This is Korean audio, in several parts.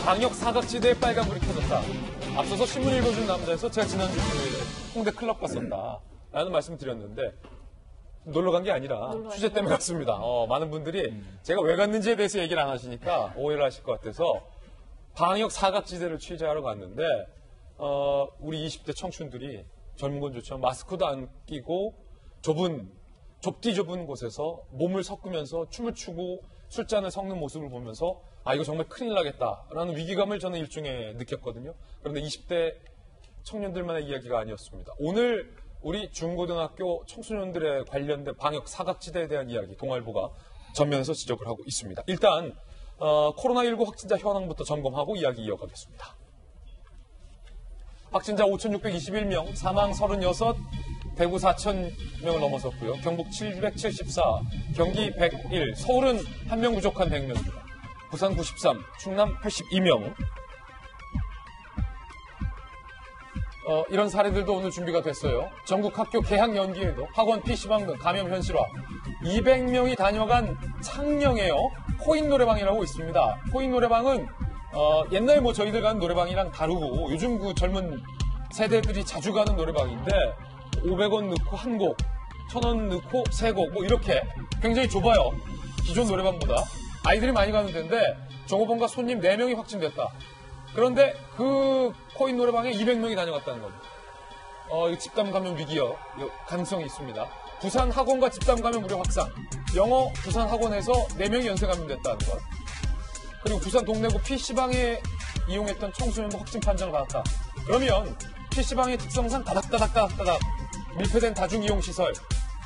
방역 사각지대에 빨간불이 켜졌다. 앞서서 신문 읽어준 남자에서 제가 지난주 금요일에 홍대 클럽 갔었다. 라는 말씀 드렸는데 놀러 간 게 아니라 취재 때문에 갔습니다. 많은 분들이 제가 왜 갔는지에 대해서 얘기를 안 하시니까 오해를 하실 것 같아서 방역 사각지대를 취재하러 갔는데 우리 20대 청춘들이 젊은 건 좋지만 마스크도 안 끼고 좁디 좁은 곳에서 몸을 섞으면서 춤을 추고 술잔을 섞는 모습을 보면서 이거 정말 큰일 나겠다라는 위기감을 저는 일종의 느꼈거든요. 그런데 20대 청년들만의 이야기가 아니었습니다. 오늘 우리 중고등학교 청소년들에 관련된 방역 사각지대에 대한 이야기 동아일보가 전면에서 지적을 하고 있습니다. 일단 코로나19 확진자 현황부터 점검하고 이야기 이어가겠습니다. 확진자 5,621명, 사망 36, 대구 4,000명을 넘어섰고요. 경북 774, 경기 101, 서울은 1명 부족한 100명, 부산 93, 충남 82명. 이런 사례들도 오늘 준비가 됐어요. 전국 학교 개학 연기에도 학원 PC방 등 감염 현실화. 200명이 다녀간 창녕에요. 코인 노래방이라고 있습니다. 코인 노래방은 옛날 저희들 가는 노래방이랑 다르고 요즘 그 젊은 세대들이 자주 가는 노래방인데 500원 넣고 한 곡, 1,000원 넣고 세 곡 이렇게 굉장히 좁아요. 기존 노래방보다. 아이들이 많이 가는 데인데 종업원과 손님 4명이 확진됐다. 그런데 그 코인 노래방에 200명이 다녀갔다는 겁니다. 집단 감염 위기요. 가능성이 있습니다. 부산 학원과 집단 감염 우려 확산. 영어 부산 학원에서 4명이 연쇄 감염됐다는 것. 그리고 부산 동래구 PC방에 이용했던 청소년도 확진 판정을 받았다. 그러면 PC방의 특성상 따닥따닥 밀폐된 다중이용시설.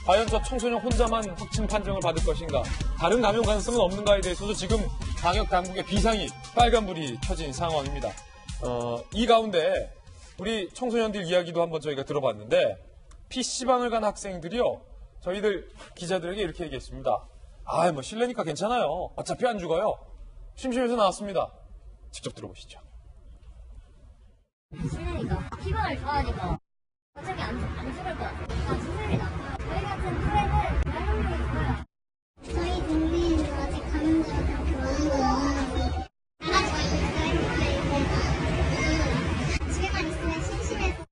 과연 저 청소년 혼자만 확진 판정을 받을 것인가? 다른 감염 가능성은 없는가에 대해서도 지금 방역당국의 비상이 빨간불이 켜진 상황입니다. 이 가운데 우리 청소년들 이야기도 한번 저희가 들어봤는데 PC방을 간 학생들이요. 저희들 기자들에게 이렇게 얘기했습니다. 실내니까 괜찮아요. 어차피 안 죽어요. 심심해서 나왔습니다. 직접 들어보시죠. 실내니까 피부를 좋아하니까 어차피 안 죽을 것 같아요. 좋습니다. 저희 같은 프레는 활용력이 좋아요. 저희 동네에는 아직 감염자가 그렇게 많은 건 없는데 집에만 있으면 심심해서.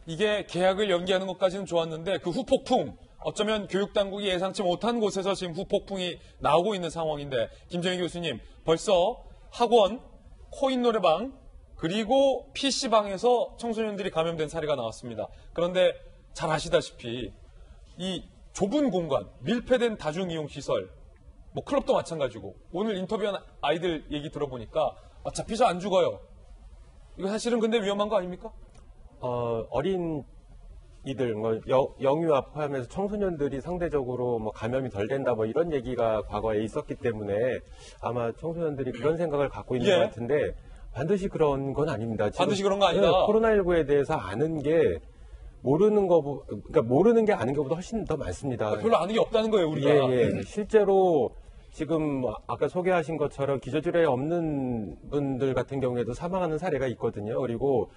이게 계약을 연기하는 것까지는 좋았는데 그 후폭풍, 어쩌면 교육당국이 예상치 못한 곳에서 지금 후폭풍이 나오고 있는 상황인데 김정희 교수님, 벌써 학원, 코인 노래방, 그리고 PC방에서 청소년들이 감염된 사례가 나왔습니다. 그런데 잘 아시다시피 이 좁은 공간, 밀폐된 다중이용시설, 클럽도 마찬가지고 오늘 인터뷰한 아이들 얘기 들어보니까 어차피 저 안 죽어요. 이거 사실은 근데 위험한 거 아닙니까? 어린 이들, 영유아 포함해서 청소년들이 상대적으로 감염이 덜 된다 이런 얘기가 과거에 있었기 때문에 아마 청소년들이 그런 생각을 갖고 있는 것 같은데 반드시 그런 건 아닙니다. 반드시 그런 거 아니다. 코로나19에 대해서 아는 게 모르는 게 아는 것보다 훨씬 더 많습니다. 별로 아는 게 없다는 거예요, 우리가. 예. 실제로 지금 아까 소개하신 것처럼 기저질환이 없는 분들 같은 경우에도 사망하는 사례가 있거든요. 그리고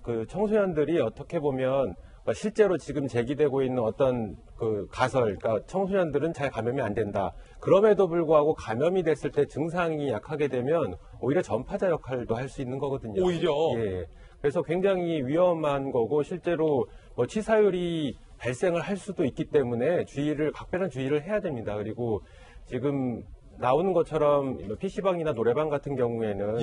그 청소년들이 어떻게 보면 실제로 지금 제기되고 있는 어떤 그 가설, 그러니까 청소년들은 잘 감염이 안 된다. 그럼에도 불구하고 감염이 됐을 때 증상이 약하게 되면 오히려 전파자 역할도 할 수 있는 거거든요. 오히려? 예. 그래서 굉장히 위험한 거고 실제로 치사율이 발생을 할 수도 있기 때문에 각별한 주의를 해야 됩니다. 그리고 지금 나오는 것처럼 PC방이나 노래방 같은 경우에는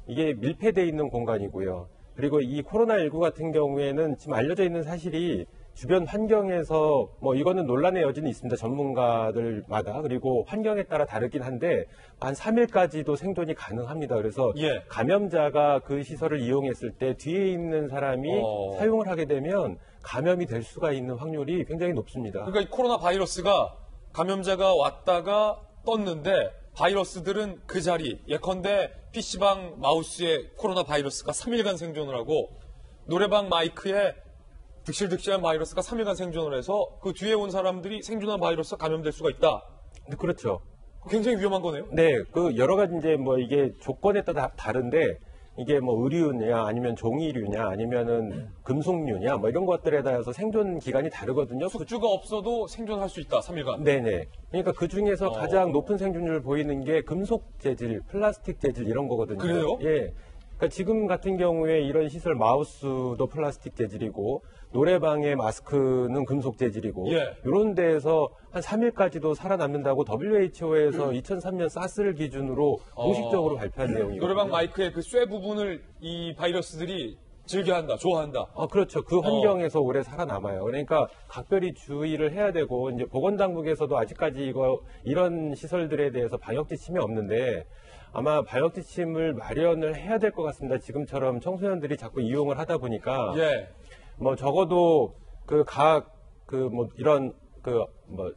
이게 밀폐되어 있는 공간이고요. 그리고 이 코로나19 같은 경우에는 지금 알려져 있는 사실이 주변 환경에서 이거는 논란의 여지는 있습니다. 전문가들마다. 그리고 환경에 따라 다르긴 한데 한 3일까지도 생존이 가능합니다. 그래서 감염자가 그 시설을 이용했을 때 뒤에 있는 사람이 사용을 하게 되면 감염이 될 수가 있는 확률이 굉장히 높습니다. 그러니까 이 코로나 바이러스가 감염자가 왔다가 떴는데 바이러스들은 그 자리, 예컨대 PC방 마우스에 코로나 바이러스가 3일간 생존을 하고 노래방 마이크에 득실득실한 바이러스가 3일간 생존을 해서 그 뒤에 온 사람들이 생존한 바이러스가 감염될 수가 있다. 네, 그렇죠. 굉장히 위험한 거네요. 네, 여러 가지 이게 조건에 따라 다른데 이게 뭐 의류냐 아니면 종이류냐 아니면은 금속류냐 뭐 이런 것들에 따라서 생존 기간이 다르거든요. 숙주가 없어도 생존할 수 있다. 3일간. 네네. 그러니까 그 중에서 가장 높은 생존율을 보이는 게 금속 재질, 플라스틱 재질 이런 거거든요. 그래요? 예. 그러니까 지금 같은 경우에 이런 시설 마우스도 플라스틱 재질이고 노래방의 마스크는 금속 재질이고 예. 이런 데에서 한 3일까지도 살아남는다고 WHO에서 2003년 사스를 기준으로 공식적으로 발표한 내용이거든요. 노래방 마이크의 그 쇠 부분을 이 바이러스들이 즐겨한다, 좋아한다. 그렇죠. 그 환경에서 오래 살아남아요. 그러니까 각별히 주의를 해야 되고 이제 보건당국에서도 아직까지 이런 시설들에 대해서 방역 지침이 없는데 아마 방역 지침을 마련을 해야 될 것 같습니다. 지금처럼 청소년들이 자꾸 이용을 하다 보니까 예. 뭐 적어도 이런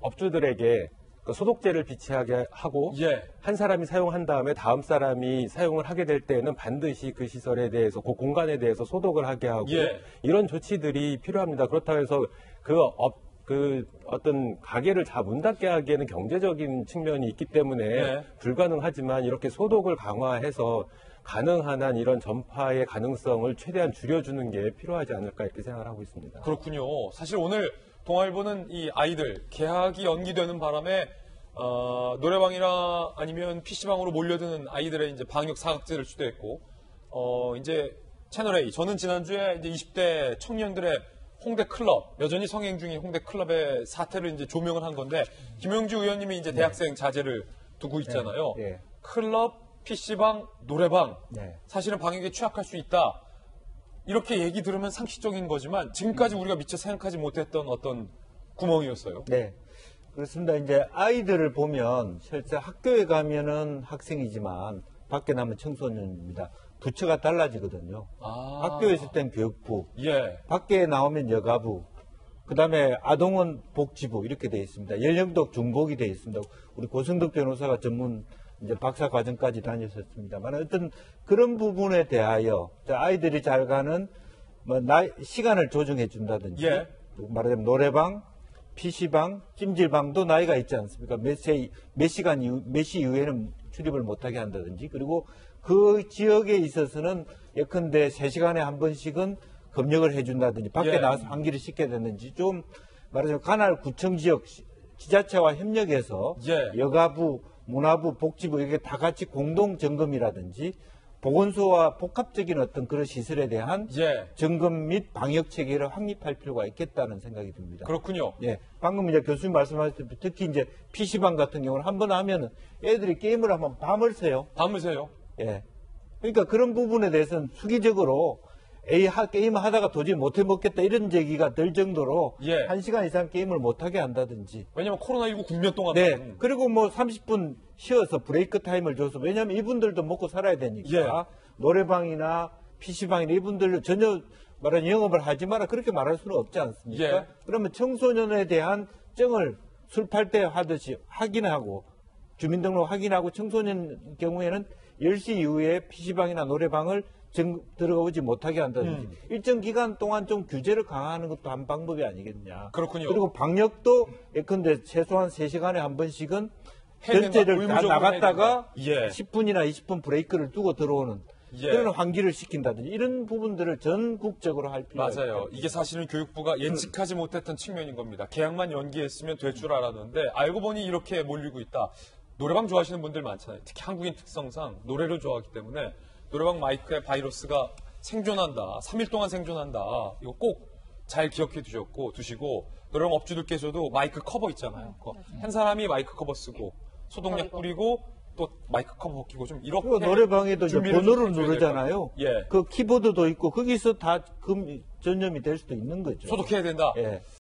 업주들에게 그 소독제를 비치하게 하고 예. 한 사람이 사용한 다음에 다음 사람이 사용을 하게 될 때는 반드시 그 시설에 대해서 그 공간에 대해서 소독을 하게 하고 예. 이런 조치들이 필요합니다. 그렇다고 해서 어떤 가게를 다 문 닫게 하기에는 경제적인 측면이 있기 때문에 네. 불가능하지만 이렇게 소독을 강화해서 가능한 한 이런 전파의 가능성을 최대한 줄여주는 게 필요하지 않을까 이렇게 생각을 하고 있습니다. 그렇군요. 사실 오늘 동아일보는 이 아이들 개학이 연기되는 바람에 노래방이나 아니면 PC방으로 몰려드는 아이들의 이제 방역 사각지를 주도했고 이제 채널 A 저는 지난주에 이제 20대 청년들의 홍대 클럽 여전히 성행 중인 홍대 클럽의 사태를 이제 조명을 한 건데 김영주 의원님이 이제 대학생 자제를 두고 있잖아요. 네. 클럽, PC방, 노래방 네. 사실은 방역에 취약할 수 있다. 이렇게 얘기 들으면 상식적인 거지만 지금까지 우리가 미처 생각하지 못했던 어떤 구멍이었어요. 네. 그렇습니다. 이제 아이들을 보면 실제 학교에 가면은 학생이지만 밖에 나면 청소년입니다. 부처가 달라지거든요. 학교에 있을 땐 교육부, 예. 밖에 나오면 여가부, 그 다음에 아동은 복지부 이렇게 되어 있습니다. 연령도 중복이 되어 있습니다. 우리 고승덕 변호사가 전문 이제 박사 과정까지 다녔었습니다만 어떤 그런 부분에 대하여 아이들이 잘 가는 시간을 조정해 준다든지 예. 말하자면 노래방, PC방, 찜질방도 나이가 있지 않습니까? 몇 시 이후에는 출입을 못하게 한다든지 그리고 그 지역에 있어서는 예컨대 3시간에 한 번씩은 검역을 해준다든지 밖에 예. 나와서 환기를 시켜야 되는지 좀 말하자면 관할 구청 지역 지자체와 협력해서 예. 여가부, 문화부, 복지부 이게 다 같이 공동 점검이라든지 보건소와 복합적인 어떤 그런 시설에 대한 예. 점검 및 방역 체계를 확립할 필요가 있겠다는 생각이 듭니다. 그렇군요. 예, 방금 이제 교수님 말씀하셨듯이 특히 이제 PC방 같은 경우는 한 번 하면은 애들이 게임을 하면 밤을 새요. 밤을 새요. 예. 그러니까 그런 부분에 대해서는 수기적으로 게임을 하다가 도저히 못해 먹겠다 이런 얘기가 들 정도로 예. 1시간 이상 게임을 못하게 한다든지. 왜냐면 코로나19 국면 동안. 네. 그리고 뭐 30분 쉬어서 브레이크 타임을 줘서 왜냐하면 이분들도 먹고 살아야 되니까 예. 노래방이나 PC방이나 이분들도 전혀 말하는 영업을 하지 마라 그렇게 말할 수는 없지 않습니까? 예. 그러면 청소년에 대한 정을 술 팔 때 하듯이 확인하고 주민등록 확인하고 청소년 경우에는 10시 이후에 PC방이나 노래방을 들어오지 못하게 한다든지 일정 기간 동안 좀 규제를 강화하는 것도 한 방법이 아니겠냐. 그렇군요. 그리고 방역도 예컨대 최소한 3시간에 한 번씩은 해야 된다. 전체를 다 의무적으로 나갔다가 해야 된다. 예. 10분이나 20분 브레이크를 두고 들어오는 예. 그런 환기를 시킨다든지 이런 부분들을 전국적으로 할 필요가 있다. 맞아요. 이게 사실은 교육부가 예측하지 못했던 측면인 겁니다. 개학만 연기했으면 될 줄 알았는데 알고 보니 이렇게 몰리고 있다. 노래방 좋아하시는 분들 많잖아요. 특히 한국인 특성상 노래를 좋아하기 때문에 노래방 마이크에 바이러스가 생존한다. 3일 동안 생존한다. 이거 꼭 잘 기억해 두시고 노래방 업주들께서도 마이크 커버 있잖아요. 한 사람이 마이크 커버 쓰고 소독약 뿌리고 또 마이크 커버 벗기고 좀 이렇게 그리고 노래방에도 이제 준비를 번호를 좀 해줘야 될 누르잖아요. 것 같아요. 예. 그 키보드도 있고 거기서 다 전염이 될 수도 있는 거죠. 소독해야 된다. 예.